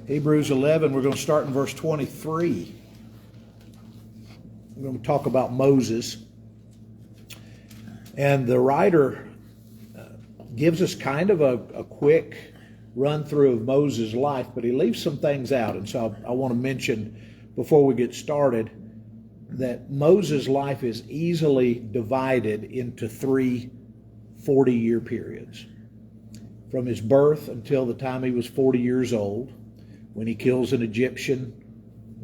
Hebrews 11, we're going to start in verse 23. We're going to talk about Moses. And the writer gives us kind of a quick run through of Moses' life, but he leaves some things out. And so I want to mention before we get started that Moses' life is easily divided into three 40-year periods. From his birth until the time he was 40 years old, when he kills an Egyptian,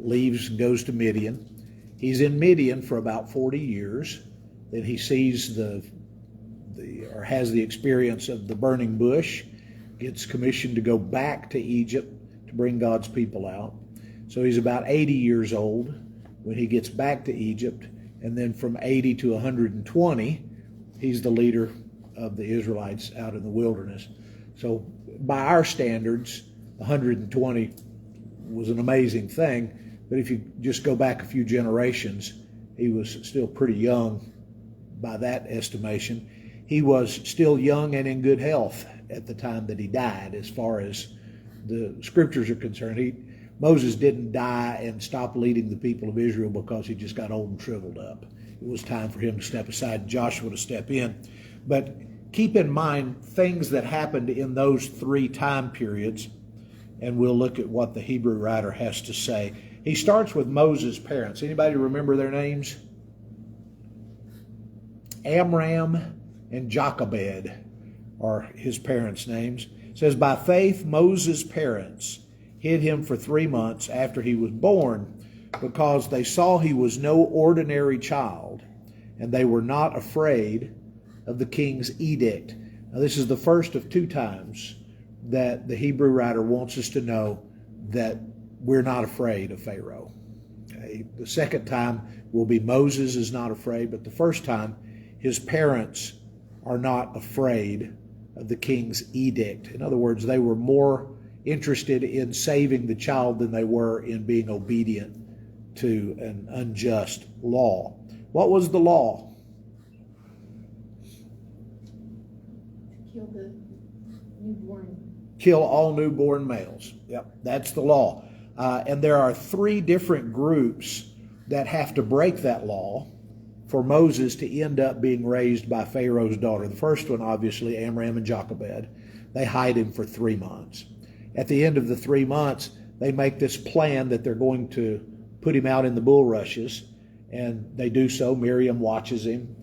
leaves and goes to Midian. He's in Midian for about 40 years. Then he sees has the experience of the burning bush, gets commissioned to go back to Egypt to bring God's people out. So he's about 80 years old when he gets back to Egypt, and then from 80 to 120, he's the leader of the Israelites out in the wilderness. So by our standards, 120 was an amazing thing, but if you just go back a few generations, he was still pretty young by that estimation. He was still young and in good health at the time that he died, as far as the scriptures are concerned. Moses didn't die and stop leading the people of Israel because he just got old and shriveled up. It was time for him to step aside and Joshua to step in. But keep in mind things that happened in those three time periods, and we'll look at what the Hebrew writer has to say. He starts with Moses' parents. Anybody remember their names? Amram and Jochebed are his parents' names. It says, by faith Moses' parents hid him for 3 months after he was born, because they saw he was no ordinary child, and they were not afraid of the king's edict. Now, this is the first of two times that the Hebrew writer wants us to know that we're not afraid of Pharaoh. Okay? The second time will be Moses is not afraid, but the first time his parents are not afraid of the king's edict. In other words, they were more interested in saving the child than they were in being obedient to an unjust law. What was the law? Kill the newborn. Kill all newborn males. Yep, that's the law. And there are three different groups that have to break that law for Moses to end up being raised by Pharaoh's daughter. The first one, obviously, Amram and Jochebed. They hide him for 3 months. At the end of the 3 months, they make this plan that they're going to put him out in the bulrushes, and they do so. Miriam watches him.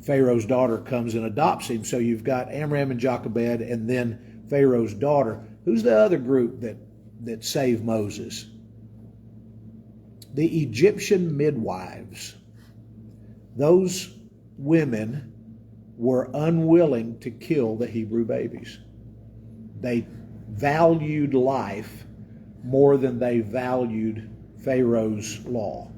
Pharaoh's daughter comes and adopts him. So you've got Amram and Jochebed, and then Pharaoh's daughter. Who's the other group that saved Moses? The Egyptian midwives. Those women were unwilling to kill the Hebrew babies. They valued life more than they valued Pharaoh's law.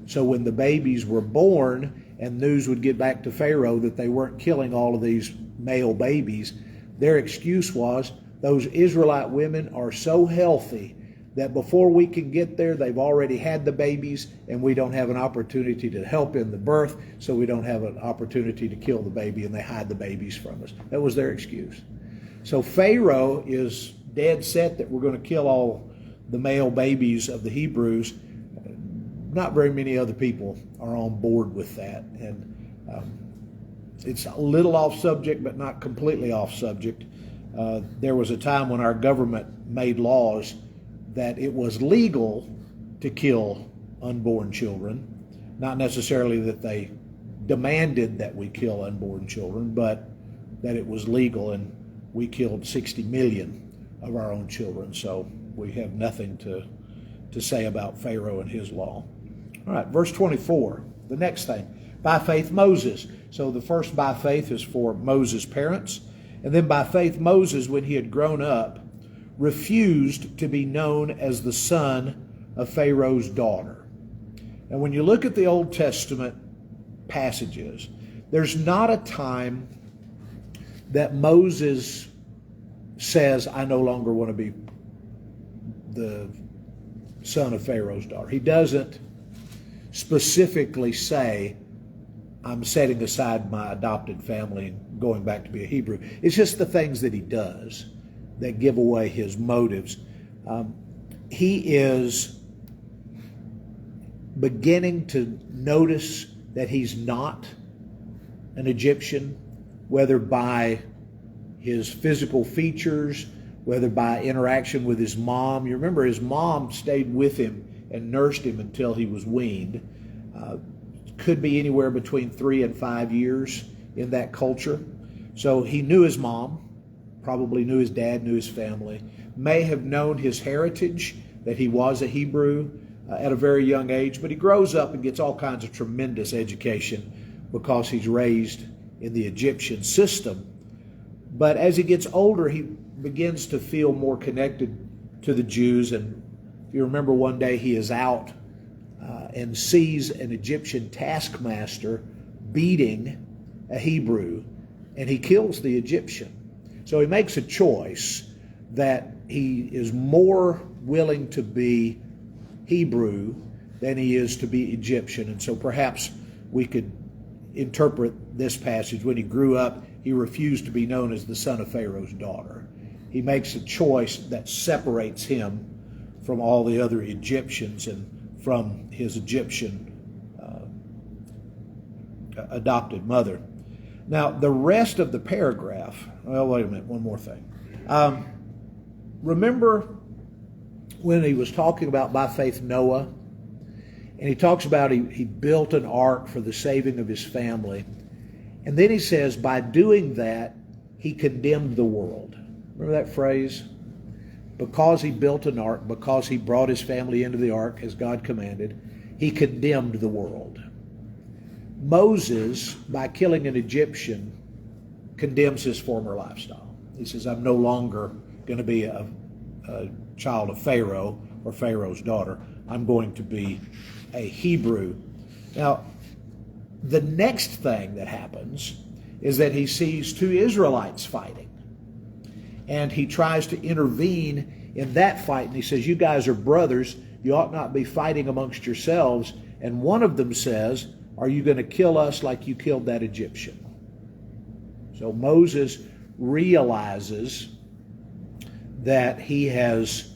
So when the babies were born and news would get back to Pharaoh that they weren't killing all of these male babies, their excuse was those Israelite women are so healthy that before we can get there, they've already had the babies, and we don't have an opportunity to help in the birth, so we don't have an opportunity to kill the baby, and they hide the babies from us. That was their excuse. So Pharaoh is dead set that we're going to kill all the male babies of the Hebrews. Not very many other people are on board with that. And it's a little off subject, but not completely off subject. There was a time when our government made laws that it was legal to kill unborn children. Not necessarily that they demanded that we kill unborn children, but that it was legal, and we killed 60 million of our own children. So we have nothing to say about Pharaoh and his law. All right, verse 24, the next thing. By faith, Moses. So the first by faith is for Moses' parents. And then by faith, Moses, when he had grown up, refused to be known as the son of Pharaoh's daughter. And when you look at the Old Testament passages, there's not a time that Moses says, I no longer want to be the son of Pharaoh's daughter. He doesn't specifically say, I'm setting aside my adopted family and going back to be a Hebrew. It's just the things that he does that give away his motives. he is beginning to notice that he's not an Egyptian, whether by his physical features, whether by interaction with his mom. You remember his mom stayed with him and nursed him until he was weaned. Could be anywhere between 3 and 5 years in that culture. So he knew his mom, probably knew his dad, knew his family, may have known his heritage, that he was a Hebrew at a very young age, but he grows up and gets all kinds of tremendous education because he's raised in the Egyptian system. But as he gets older, he begins to feel more connected to the Jews. And if you remember, one day he is out and sees an Egyptian taskmaster beating a Hebrew, and he kills the Egyptian. So he makes a choice that he is more willing to be Hebrew than he is to be Egyptian. And so perhaps we could interpret this passage: when he grew up, he refused to be known as the son of Pharaoh's daughter. He makes a choice that separates him from all the other Egyptians and from his Egyptian adopted mother. Now, the rest of the paragraph, well, wait a minute, one more thing. Remember when he was talking about, by faith, Noah? And he talks about he built an ark for the saving of his family. And then he says, by doing that, he condemned the world. Remember that phrase? Because he built an ark, because he brought his family into the ark as God commanded, he condemned the world. Moses, by killing an Egyptian, condemns his former lifestyle. He says, I'm no longer going to be a child of Pharaoh or Pharaoh's daughter. I'm going to be a Hebrew. Now, the next thing that happens is that he sees 2 Israelites fighting. And he tries to intervene in that fight. And he says, you guys are brothers. You ought not be fighting amongst yourselves. And one of them says, are you going to kill us like you killed that Egyptian? So Moses realizes that he has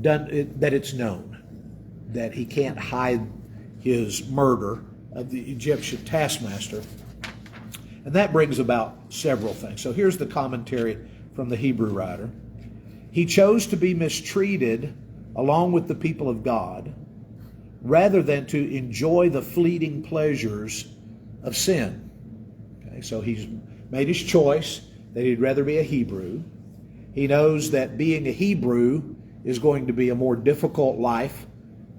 done it, that it's known, that he can't hide his murder of the Egyptian taskmaster. And that brings about several things. So here's the commentary from the Hebrew writer. He chose to be mistreated along with the people of God rather than to enjoy the fleeting pleasures of sin. Okay, so he's made his choice that he'd rather be a Hebrew. He knows that being a Hebrew is going to be a more difficult life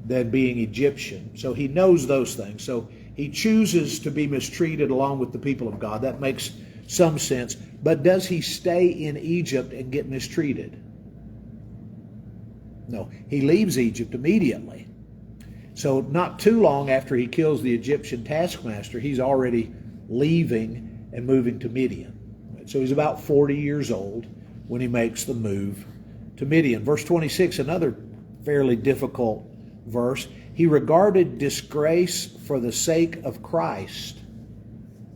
than being Egyptian. So he knows those things. So he chooses to be mistreated along with the people of God. That makes some sense. But does he stay in Egypt and get mistreated? No. He leaves Egypt immediately. So not too long after he kills the Egyptian taskmaster, he's already leaving and moving to Midian. So he's about 40 years old when he makes the move to Midian. Verse 26, another fairly difficult verse. He regarded disgrace for the sake of Christ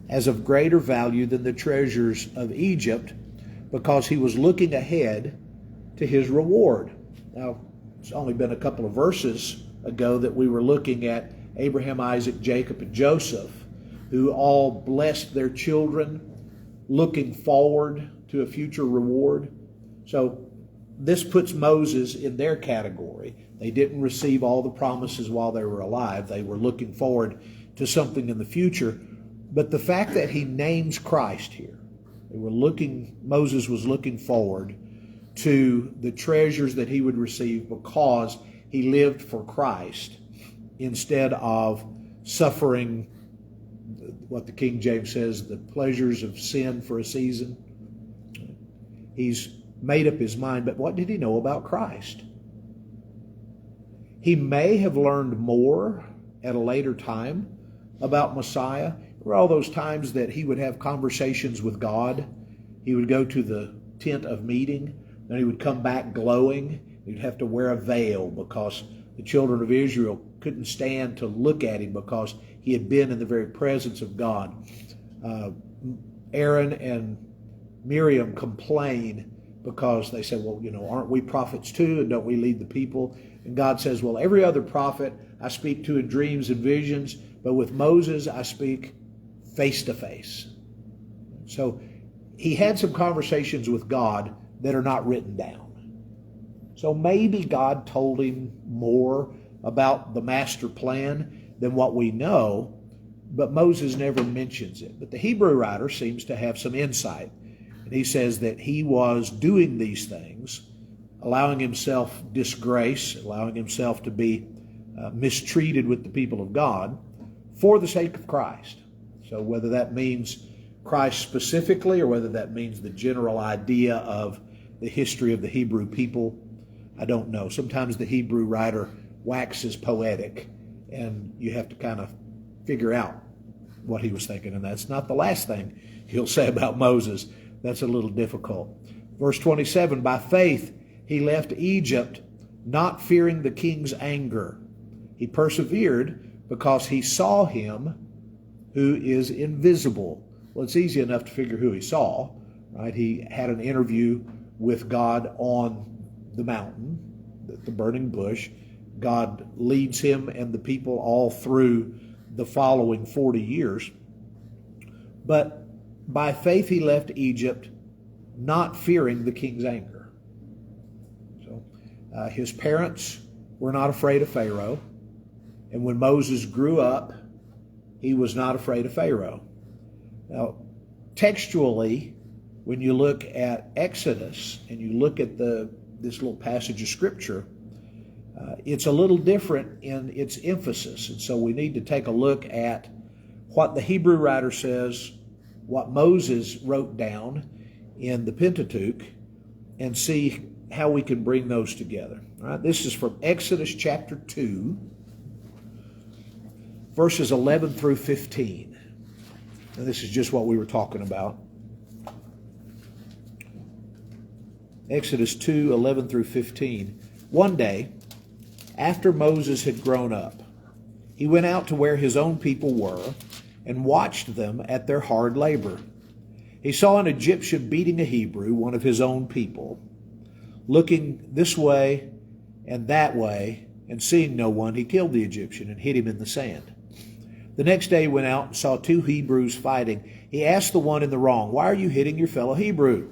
as of greater value than the treasures of Egypt, because he was looking ahead to his reward. Now, it's only been a couple of verses ago that we were looking at Abraham, Isaac, Jacob, and Joseph, who all blessed their children, looking forward to a future reward. So this puts Moses in their category. They didn't receive all the promises while they were alive. They were looking forward to something in the future. But the fact that he names Christ here, Moses was looking forward to the treasures that he would receive because he lived for Christ instead of suffering what the King James says, the pleasures of sin for a season. He's made up his mind, but what did he know about Christ? He may have learned more at a later time about Messiah. There were all those times that he would have conversations with God. He would go to the tent of meeting, then he would come back glowing. He'd have to wear a veil because the children of Israel couldn't stand to look at him because he had been in the very presence of God. Aaron and Miriam complain because they said, well, aren't we prophets too, and don't we lead the people? And God says, well, every other prophet I speak to in dreams and visions, but with Moses I speak face to face. So he had some conversations with God that are not written down. So maybe God told him more about the master plan than what we know, but Moses never mentions it. But the Hebrew writer seems to have some insight. And he says that he was doing these things, allowing himself disgrace, allowing himself to be mistreated with the people of God for the sake of Christ. So whether that means Christ specifically or whether that means the general idea of the history of the Hebrew people, I don't know. Sometimes the Hebrew writer waxes poetic, and you have to kind of figure out what he was thinking. And that's not the last thing he'll say about Moses. That's a little difficult. Verse 27, by faith he left Egypt, not fearing the king's anger. He persevered because he saw him who is invisible. Well, it's easy enough to figure who he saw, right? He had an interview with God on the mountain, the burning bush. God leads him and the people all through the following 40 years. But by faith he left Egypt, not fearing the king's anger. So his parents were not afraid of Pharaoh. And when Moses grew up, he was not afraid of Pharaoh. Now, textually, when you look at Exodus and you look at this little passage of Scripture, it's a little different in its emphasis. And so we need to take a look at what the Hebrew writer says, what Moses wrote down in the Pentateuch, and see how we can bring those together. All right, this is from Exodus chapter 2, verses 11 through 15. And this is just what we were talking about. Exodus 2, 11 through 15. One day, after Moses had grown up, he went out to where his own people were and watched them at their hard labor. He saw an Egyptian beating a Hebrew, one of his own people. Looking this way and that way and seeing no one, he killed the Egyptian and hid him in the sand. The next day he went out and saw two Hebrews fighting. He asked the one in the wrong, "Why are you hitting your fellow Hebrew?"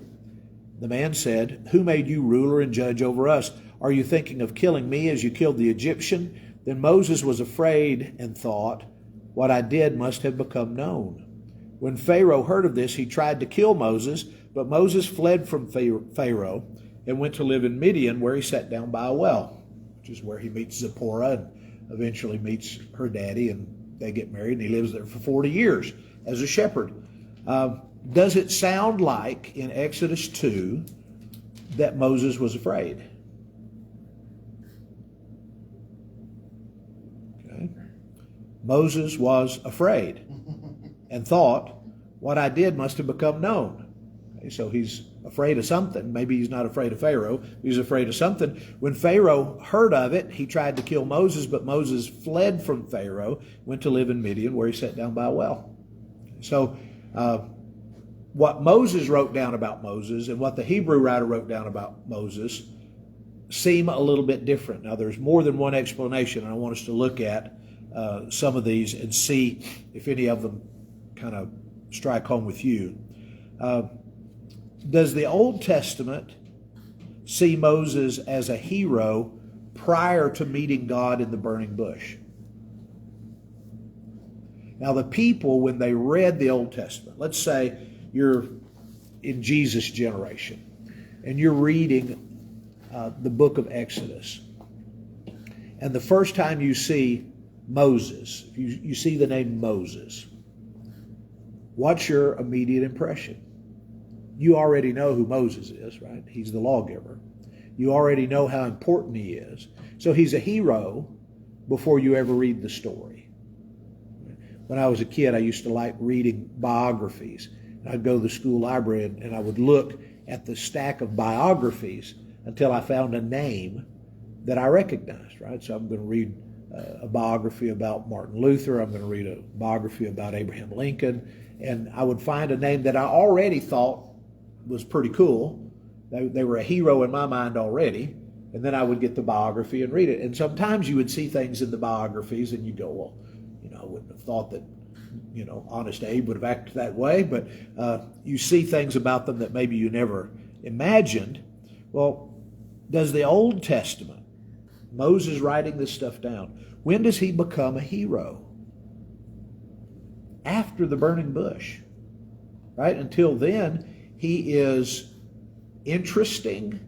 The man said, "Who made you ruler and judge over us? Are you thinking of killing me as you killed the Egyptian?" Then Moses was afraid and thought, "What I did must have become known." When Pharaoh heard of this, he tried to kill Moses, but Moses fled from Pharaoh and went to live in Midian, where he sat down by a well, which is where he meets Zipporah and eventually meets her daddy, and they get married, and he lives there for 40 years as a shepherd. Does it sound like in Exodus 2 that Moses was afraid? Okay. Moses was afraid and thought, what I did must have become known. Okay, so he's afraid of something. Maybe he's not afraid of Pharaoh. He's afraid of something. When Pharaoh heard of it, he tried to kill Moses, but Moses fled from Pharaoh, went to live in Midian, where he sat down by a well. So what Moses wrote down about Moses and what the Hebrew writer wrote down about Moses seem a little bit different. Now, there's more than one explanation, and I want us to look at some of these and see if any of them kind of strike home with you. Does the Old Testament see Moses as a hero prior to meeting God in the burning bush? Now, the people, when they read the Old Testament, let's say you're in Jesus' generation and you're reading the book of Exodus, and the first time you see Moses, you see the name Moses, what's your immediate impression? You already know who Moses is, right? He's the lawgiver. You already know how important he is. So he's a hero before you ever read the story. When I was a kid, I used to like reading biographies. I'd go to the school library and I would look at the stack of biographies until I found a name that I recognized, right? So I'm going to read a biography about Martin Luther. I'm going to read a biography about Abraham Lincoln. And I would find a name that I already thought was pretty cool, They were a hero in my mind already. And then I would get the biography and read it. And sometimes you would see things in the biographies and you go, well, I wouldn't have thought that, Honest Abe would have acted that way. But you see things about them that maybe you never imagined. Well, does the Old Testament, Moses writing this stuff down, when does he become a hero? After the burning bush, right? Until then, he is interesting.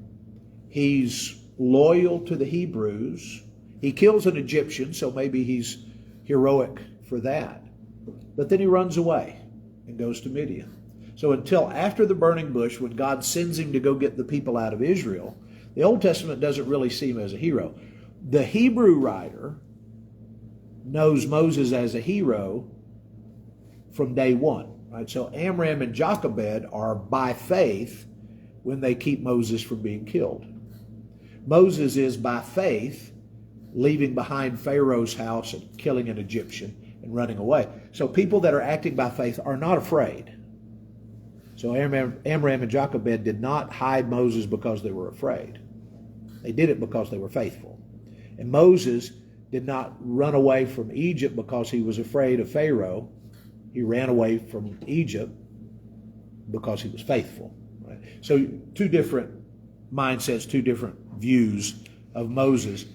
He's loyal to the Hebrews. He kills an Egyptian, so maybe he's heroic for that. But then he runs away and goes to Midian. So until after the burning bush, when God sends him to go get the people out of Israel, the Old Testament doesn't really see him as a hero. The Hebrew writer knows Moses as a hero from day one, right? So Amram and Jochebed are by faith when they keep Moses from being killed. Moses is by faith leaving behind Pharaoh's house and killing an Egyptian and running away. So people that are acting by faith are not afraid. So Amram and Jochebed did not hide Moses because they were afraid. They did it because they were faithful. And Moses did not run away from Egypt because he was afraid of Pharaoh. He ran away from Egypt because he was faithful. Right? So two different mindsets, two different views of Moses.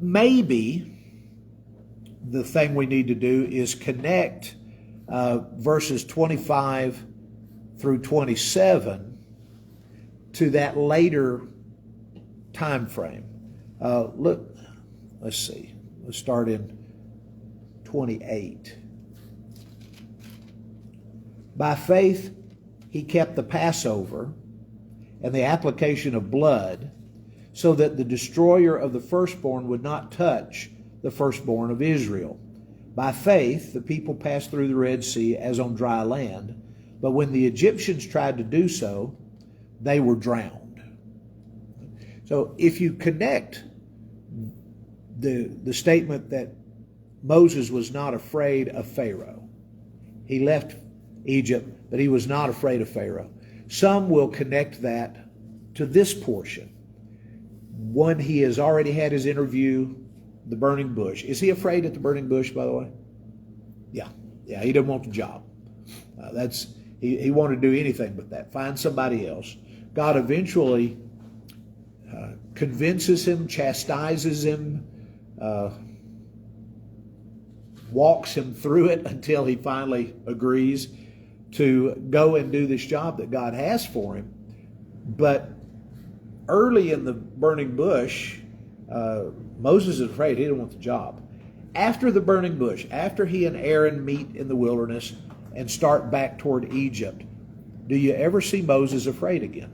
Maybe the thing we need to do is connect verses 25 through 27 to that later time frame. Look, let's see. Let's start in 28. By faith, he kept the Passover and the application of blood, so that the destroyer of the firstborn would not touch the firstborn of Israel. By faith, the people passed through the Red Sea as on dry land, but when the Egyptians tried to do so, they were drowned. So if you connect the statement that Moses was not afraid of Pharaoh, he left Egypt, but he was not afraid of Pharaoh. Some will connect that to this portion. One, he has already had his interview, the burning bush. Is he afraid at the burning bush, by the way? Yeah, he didn't want the job. He wanted to do anything but that. Find somebody else. God eventually convinces him, chastises him, walks him through it until he finally agrees to go and do this job that God has for him. But early in the burning bush, Moses is afraid. He didn't want the job. After the burning bush, after he and Aaron meet in the wilderness and start back toward Egypt, do you ever see Moses afraid again?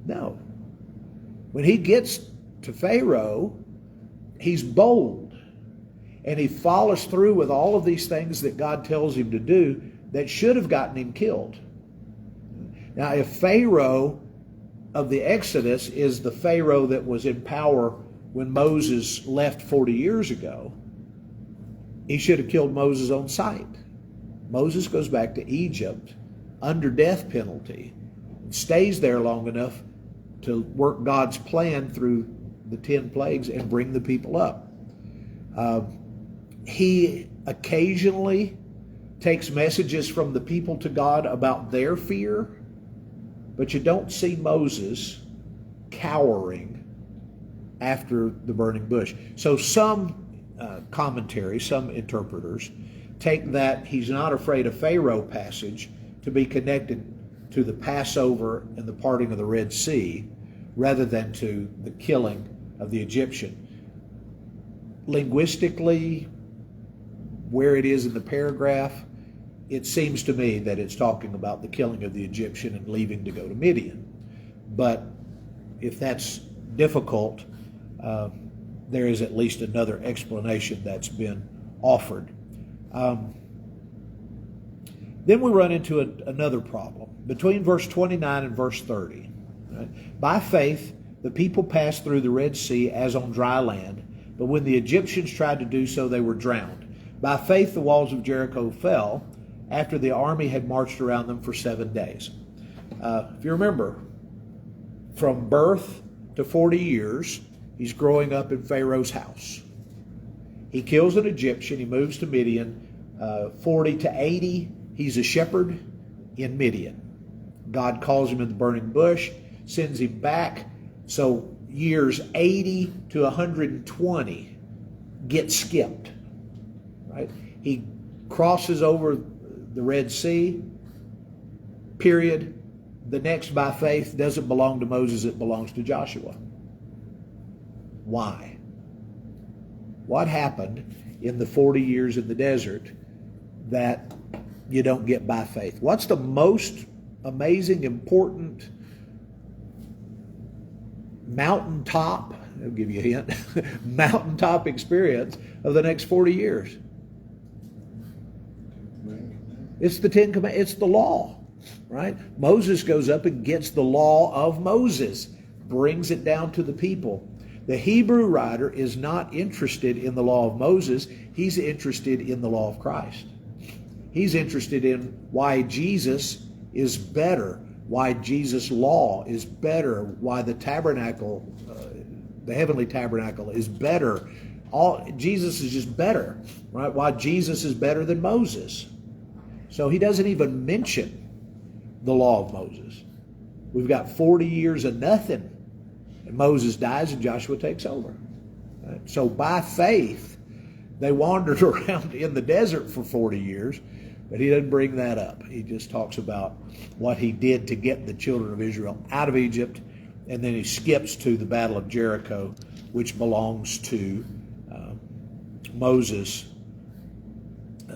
No. When he gets to Pharaoh, he's bold. And he follows through with all of these things that God tells him to do that should have gotten him killed. Now, if Pharaoh of the Exodus is the Pharaoh that was in power when Moses left 40 years ago, he should have killed Moses on sight. Moses goes back to Egypt under death penalty and stays there long enough to work God's plan through the 10 plagues and bring the people up. He occasionally takes messages from the people to God about their fear, but you don't see Moses cowering after the burning bush. So some commentaries, some interpreters, take that he's not afraid of Pharaoh passage to be connected to the Passover and the parting of the Red Sea, rather than to the killing of the Egyptian. Linguistically, where it is in the paragraph, it seems to me that it's talking about the killing of the Egyptian and leaving to go to Midian. But if that's difficult, there is at least another explanation that's been offered. Then we run into another problem. Between verse 29 and verse 30, right? By faith, the people passed through the Red Sea as on dry land, but when the Egyptians tried to do so, they were drowned. By faith, the walls of Jericho fell after the army had marched around them for 7 days. If you remember, from birth to 40 years, he's growing up in Pharaoh's house. He kills an Egyptian. He moves to Midian. 40 to 80, he's a shepherd in Midian. God calls him in the burning bush, sends him back. So years 80 to 120 get skipped. Right? He crosses over the Red Sea, period. The next, by faith, doesn't belong to Moses, it belongs to Joshua. Why? What happened in the 40 years in the desert that you don't get by faith? What's the most amazing, important mountaintop, I'll give you a hint, mountaintop experience of the next 40 years? It's the Ten Commandments. It's the law, right? Moses goes up and gets the law of Moses, brings it down to the people. The Hebrew writer is not interested in the law of Moses. He's interested in the law of Christ. He's interested in why Jesus is better, why Jesus' law is better, why the tabernacle, the heavenly tabernacle is better. Jesus is just better, right? Why Jesus is better than Moses. So he doesn't even mention the law of Moses. We've got 40 years of nothing. And Moses dies and Joshua takes over. Right? So by faith, they wandered around in the desert for 40 years, but he doesn't bring that up. He just talks about what he did to get the children of Israel out of Egypt, and then he skips to the Battle of Jericho, which belongs to Moses'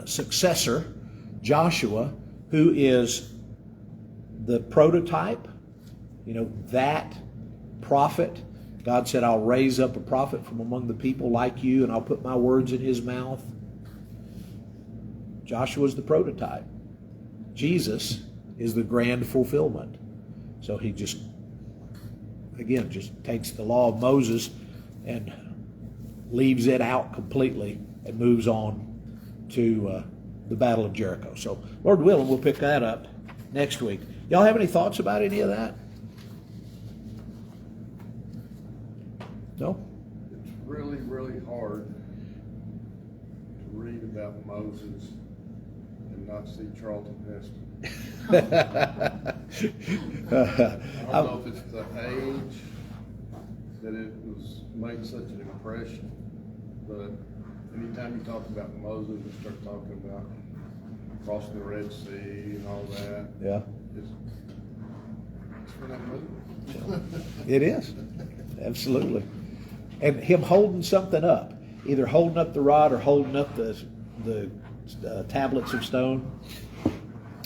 successor, Joshua, who is the prototype, that prophet. God said, I'll raise up a prophet from among the people like you, and I'll put my words in his mouth. Joshua's the prototype. Jesus is the grand fulfillment. So he just takes the law of Moses and leaves it out completely and moves on to the Battle of Jericho. So, Lord willing, we'll pick that up next week. Y'all have any thoughts about any of that? No? It's really, really hard to read about Moses and not see Charlton Heston. I don't know if it's the age that it was made such an impression, but anytime you talk about Moses and start talking about crossing the Red Sea and all that, Yeah. it's for that movie. It is. Absolutely. And him holding something up, either holding up the rod or holding up the tablets of stone.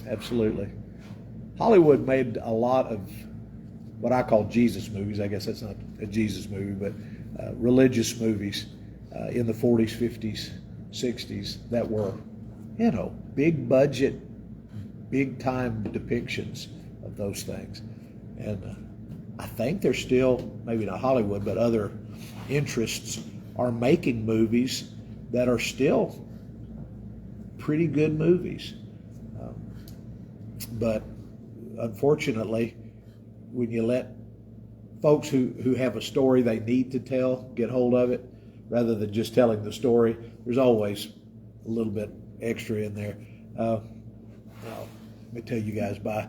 Absolutely. Hollywood made a lot of what I call Jesus movies. I guess that's not a Jesus movie, but religious movies in the 40s, 50s, 60s that were, big budget, big time depictions of those things. And I think there's still, maybe not Hollywood, but other interests are making movies that are still pretty good movies. But unfortunately, when you let folks who have a story they need to tell get hold of it, rather than just telling the story, there's always a little bit extra in there. Let me tell you guys bye.